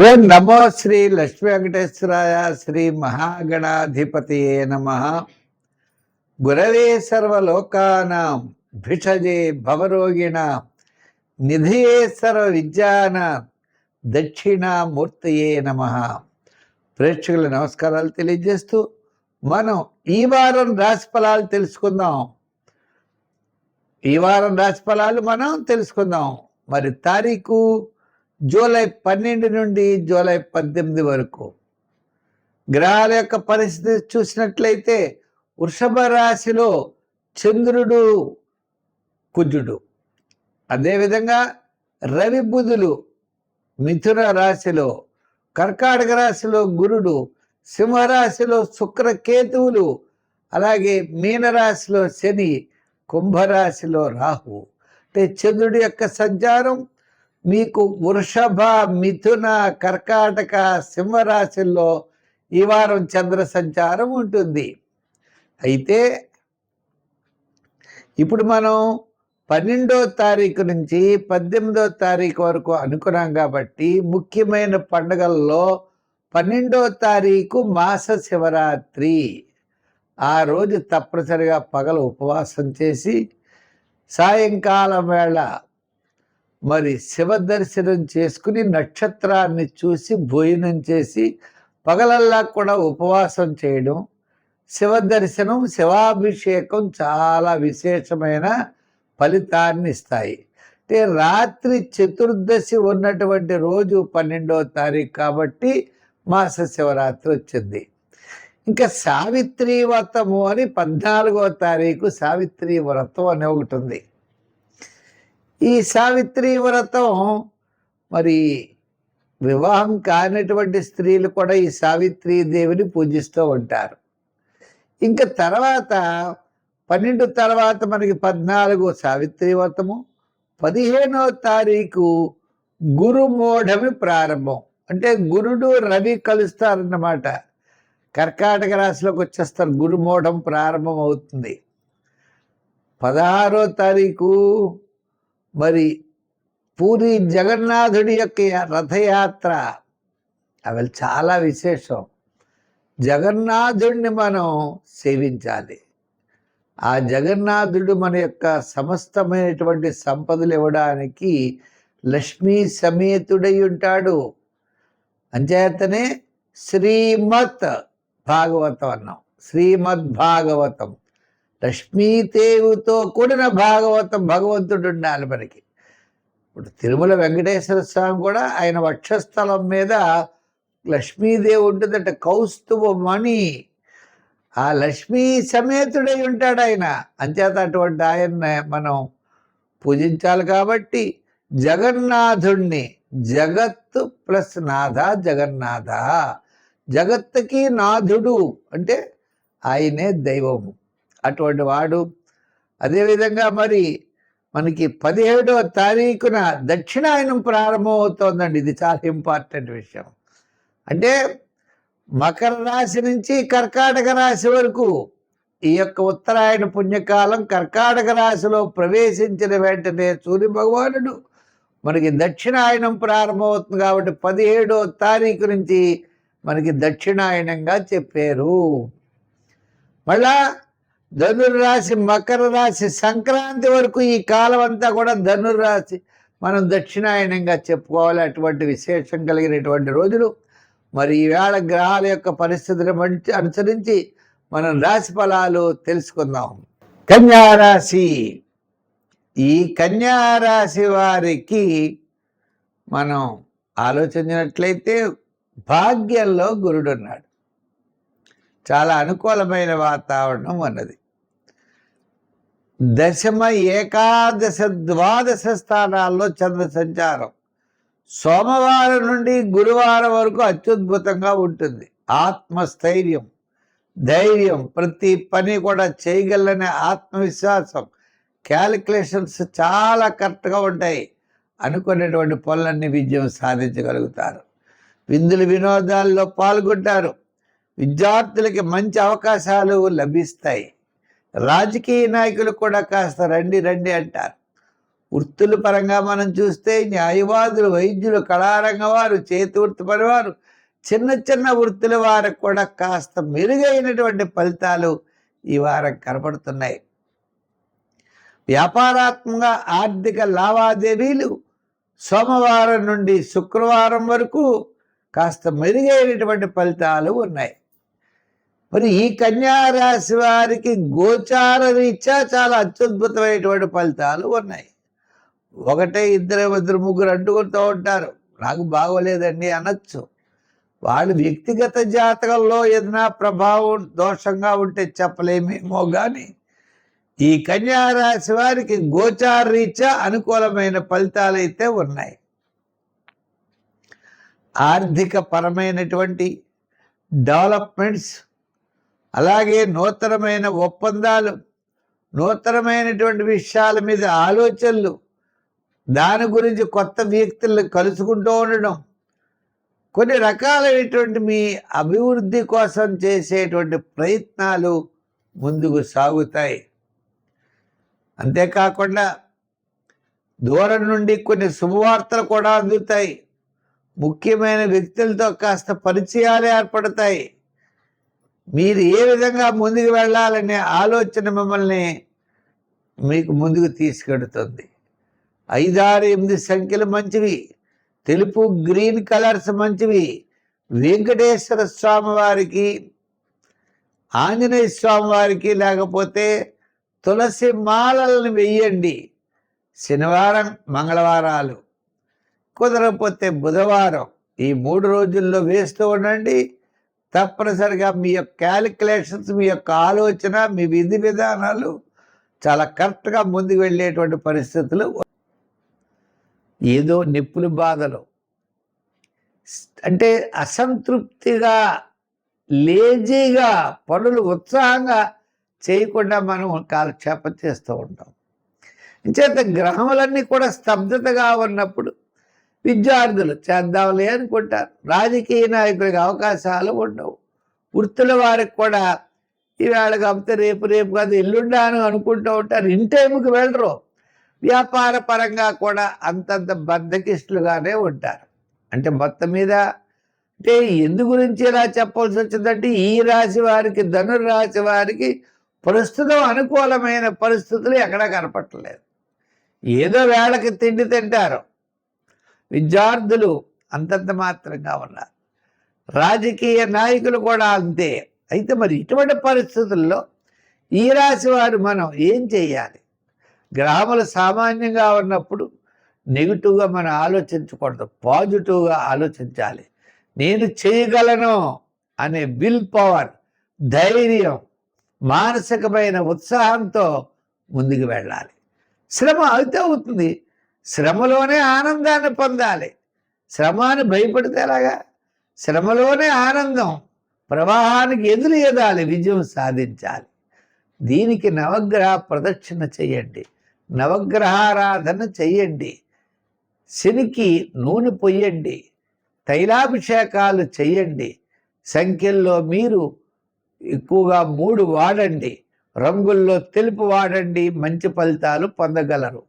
ఓం నమో శ్రీ లక్ష్మీ వెంకటేశ్వరాయ శ్రీ మహాగణాధిపతియే నమః. గురవే సర్వలోకానాం భిషజే భవరోగిణాం నిధియే సర్వ విద్యానాం దక్షిణామూర్తయే నమః. ప్రేక్షకుల నమస్కారాలు తెలియజేస్తూ మనం ఈ వారం రాశి ఫలాలు తెలుసుకుందాం. ఈ వారం రాశి ఫలాలు మనం తెలుసుకుందాం. మరి తారీఖు జూలై 12 నుండి జూలై 18 వరకు గ్రహాల యొక్క పరిస్థితి చూసినట్లయితే వృషభ రాశిలో చంద్రుడు కుజుడు, అదేవిధంగా రవి బుధులు మిథున రాశిలో, కర్కాటక రాశిలో గురుడు, సింహరాశిలో శుక్రకేతువులు, అలాగే మీనరాశిలో శని, కుంభరాశిలో రాహు. అంటే చంద్రుడి యొక్క సంచారం మీకు వృషభ, మిథున, కర్కాటక, సింహరాశుల్లో ఈ వారం చంద్ర సంచారం ఉంటుంది. అయితే ఇప్పుడు మనం 12వ తారీఖు నుంచి 18వ తారీఖు వరకు అనుకున్నాం కాబట్టి ముఖ్యమైన పండుగల్లో 12వ తారీఖు మాస శివరాత్రి. ఆ రోజు తప్పనిసరిగా పగలు ఉపవాసం చేసి సాయంకాలం వేళ మరి శివ దర్శనం చేసుకుని నక్షత్రాన్ని చూసి భోజనం చేసి పగలల్లా కూడా ఉపవాసం చేయడం, శివ దర్శనం, శివాభిషేకం చాలా విశేషమైన ఫలితాన్ని ఇస్తాయి. అంటే రాత్రి చతుర్దశి ఉన్నటువంటి రోజు 12వ తారీఖు కాబట్టి మాస శివరాత్రి వచ్చింది. ఇంకా సావిత్రి వ్రతము అని 14వ తారీఖు సావిత్రి వ్రతం అని ఒకటి ఉంది. ఈ సావిత్రి వ్రతం మరి వివాహం కానిటువంటి స్త్రీలు కూడా ఈ సావిత్రి దేవిని పూజిస్తూ ఉంటారు. ఇంకా తర్వాత 12 తర్వాత మనకి 14 సావిత్రి వ్రతము, 15వ తారీఖు గురుమూఢమి ప్రారంభం. అంటే గురుడు రవి కలుస్తారన్నమాట. కర్కాటక రాశిలోకి వచ్చేస్తారు, గురుమూఢం ప్రారంభం అవుతుంది. 16వ తారీఖు మరి పూరి జగన్నాథుడి యొక్క రథయాత్ర. అవి చాలా విశేషం. జగన్నాథుడిని మనం సేవించాలి. ఆ జగన్నాథుడు మన యొక్క సమస్తమైనటువంటి సంపదలు ఇవ్వడానికి లక్ష్మీ సమేతుడై ఉంటాడు. అంచేతనే శ్రీమద్ భాగవతం అన్నాం. శ్రీమద్ భాగవతం, లక్ష్మీదేవితో కూడిన భాగవతం, భగవంతుడు ఉండాలి మనకి. ఇప్పుడు తిరుమల వెంకటేశ్వర స్వామి కూడా ఆయన వక్షస్థలం మీద లక్ష్మీదేవి ఉంటుందట, కౌస్తుభమణి. ఆ లక్ష్మీ సమేతుడై ఉంటాడు ఆయన. అంచేత అటువంటి ఆయన్ని మనం పూజించాలి. కాబట్టి జగన్నాథుణ్ణి, జగత్తు ప్లస్ నాథ జగన్నాథ, జగత్తుకి నాథుడు అంటే ఆయనే దైవము, అటువంటి వాడు. అదేవిధంగా మరి మనకి 17వ తారీఖున దక్షిణాయనం ప్రారంభం అవుతోందండి. ఇది చాలా ఇంపార్టెంట్ విషయం. అంటే మకర రాశి నుంచి కర్కాటక రాశి వరకు ఈ యొక్క ఉత్తరాయణ పుణ్యకాలం కర్కాటక రాశిలో ప్రవేశించిన వెంటనే సూర్య భగవానుడు మనకి దక్షిణాయనం ప్రారంభమవుతుంది. కాబట్టి 17వ తారీఖు నుంచి మనకి దక్షిణాయనంగా చెప్పారు. మళ్ళా ధనుర్రాశి, మకర రాశి, సంక్రాంతి వరకు ఈ కాలం అంతా కూడా ధనుర్రాశి మనం దక్షిణాయనంగా చెప్పుకోవాలి. అటువంటి విశేషం కలిగినటువంటి రోజులు. మరి ఈవేళ గ్రహాల యొక్క పరిస్థితులను అనుసరించి మనం రాశి ఫలాలు తెలుసుకుందాం. కన్యారాశి. ఈ కన్యారాశి వారికి మనం ఆలోచించినట్లయితే భాగ్యంలో గురుడు ఉన్నాడు. చాలా అనుకూలమైన వాతావరణం అన్నది. దశమ, ఏకాదశ, ద్వాదశ స్థానాల్లో చంద్ర సంచారం సోమవారం నుండి గురువారం వరకు అత్యద్భుతంగా ఉంటుంది. ఆత్మస్థైర్యం, ధైర్యం, ప్రతి పని కూడా చేయగలనే ఆత్మవిశ్వాసం, క్యాలిక్యులేషన్స్ చాలా కరెక్ట్గా ఉంటాయి. అనుకునేటువంటి పనులన్నీ విజయం సాధించగలుగుతారు. విందులు వినోదాల్లో పాల్గొంటారు. విద్యార్థులకి మంచి అవకాశాలు లభిస్తాయి. రాజకీయ నాయకులు కూడా కాస్త రండి రండి అంటారు. వృత్తుల పరంగా మనం చూస్తే న్యాయవాదులు, వైద్యులు, కళారంగం వారు, చేతి వృత్తి పనివారు, చిన్న చిన్న వృత్తుల వారికి కూడా కాస్త మెరుగైనటువంటి ఫలితాలు ఈ వారం కనబడుతున్నాయి. వ్యాపారాత్మకంగా ఆర్థిక లావాదేవీలు సోమవారం నుండి శుక్రవారం వరకు కాస్త మెరుగైనటువంటి ఫలితాలు ఉన్నాయి. మరి ఈ కన్యా రాశి వారికి గోచార రీత్యా చాలా అత్యద్భుతమైనటువంటి ఫలితాలు ఉన్నాయి. ఒకటే ఇద్దరు ముగ్గురు అడ్డుకుంటూ ఉంటారు, నాకు బాగోలేదండి అనొచ్చు. వాళ్ళు వ్యక్తిగత జాతకంలో ఏదైనా ప్రభావం దోషంగా ఉంటే చెప్పలేమేమో కానీ ఈ కన్యా రాశి వారికి గోచార రీత్యా అనుకూలమైన ఫలితాలు అయితే ఉన్నాయి. ఆర్థిక పరమైనటువంటి డెవలప్మెంట్స్, అలాగే నూతనమైన ఒప్పందాలు, నూతనమైనటువంటి విషయాల మీద ఆలోచనలు, దాని గురించి కొత్త వ్యక్తులను కలుసుకుంటూ ఉండడం, కొన్ని రకాలైనటువంటి మీ అభివృద్ధి కోసం చేసేటువంటి ప్రయత్నాలు ముందుకు సాగుతాయి. అంతేకాకుండా దూరం నుండి కొన్ని శుభవార్తలు కూడా అందుతాయి. ముఖ్యమైన వ్యక్తులతో కాస్త పరిచయాలు ఏర్పడతాయి. మీరు ఏ విధంగా ముందుకు వెళ్ళాలనే ఆలోచన మిమ్మల్ని మీకు ముందుకు తీసుకెడుతుంది. 5, 6, 8 సంఖ్యలు మంచివి. తెలుపు, గ్రీన్ కలర్స్ మంచివి. వెంకటేశ్వర స్వామి వారికి, ఆంజనేయ స్వామి వారికి లేకపోతే తులసి మాలలను వెయ్యండి. శనివారం, మంగళవారాలు, కుదరకపోతే బుధవారం, ఈ 3 రోజుల్లో వేస్తూ ఉండండి. తప్పనిసరిగా మీ యొక్క క్యాలిక్యులేషన్స్, మీ యొక్క ఆలోచన, మీ విధి విధానాలు చాలా కరెక్ట్గా ముందుకు వెళ్ళేటువంటి పరిస్థితులు. ఏదో నిప్పులు బాధలు అంటే అసంతృప్తిగా, లేజీగా, పనులు ఉత్సాహంగా చేయకుండా మనం కాలక్షేపం చేస్తూ ఉంటాం. ఇంచేత గ్రహములన్నీ కూడా స్తబ్దతగా ఉన్నప్పుడు విద్యార్థులు చేద్దాంలే అనుకుంటారు. రాజకీయ నాయకులకు అవకాశాలు ఉండవు. వృత్తుల వారికి కూడా ఈవేళ కాకపోతే రేపు కాదు ఎల్లుండాను అనుకుంటూ ఉంటారు. ఇన్ టైంకి వెళ్ళరు. వ్యాపార పరంగా కూడా అంతంత బద్ధకిష్టులుగానే ఉంటారు. అంటే మొత్తం మీద అంటే ఎందు గురించి ఇలా చెప్పాల్సి వచ్చిందంటే ఈ రాశి వారికి, ధనుర్రాశి వారికి ప్రస్తుతం అనుకూలమైన పరిస్థితులు ఎక్కడా కనపట్టలేదు. ఏదో వేళకి తిండి తింటారు. విద్యార్థులు అంతంత మాత్రంగా ఉన్నారు. రాజకీయ నాయకులు కూడా అంతే. అయితే మరి ఇటువంటి పరిస్థితుల్లో ఈ రాశి వారు మనం ఏం చేయాలి? గ్రహములు సామాన్యంగా ఉన్నప్పుడు నెగిటివ్గా మనం ఆలోచించకూడదు, పాజిటివ్గా ఆలోచించాలి. నేను చేయగలను అనే విల్ పవర్, ధైర్యం, మానసికమైన ఉత్సాహంతో ముందుకు వెళ్ళాలి. శ్రమ అయితే అవుతుంది, శ్రమలోనే ఆనందాన్ని పొందాలి. శ్రమాన్ని భయపడితే ఎలాగా? శ్రమలోనే ఆనందం. ప్రవాహానికి ఎదురు ఎదాలి, విజయం సాధించాలి. దీనికి నవగ్రహ ప్రదక్షిణ చెయ్యండి, నవగ్రహారాధన చెయ్యండి, శనికి నూనె పొయ్యండి, తైలాభిషేకాలు చెయ్యండి. సంఖ్యల్లో మీరు ఎక్కువగా 3 వాడండి. రంగుల్లో తెలుపు వాడండి. మంచి ఫలితాలు పొందగలరు.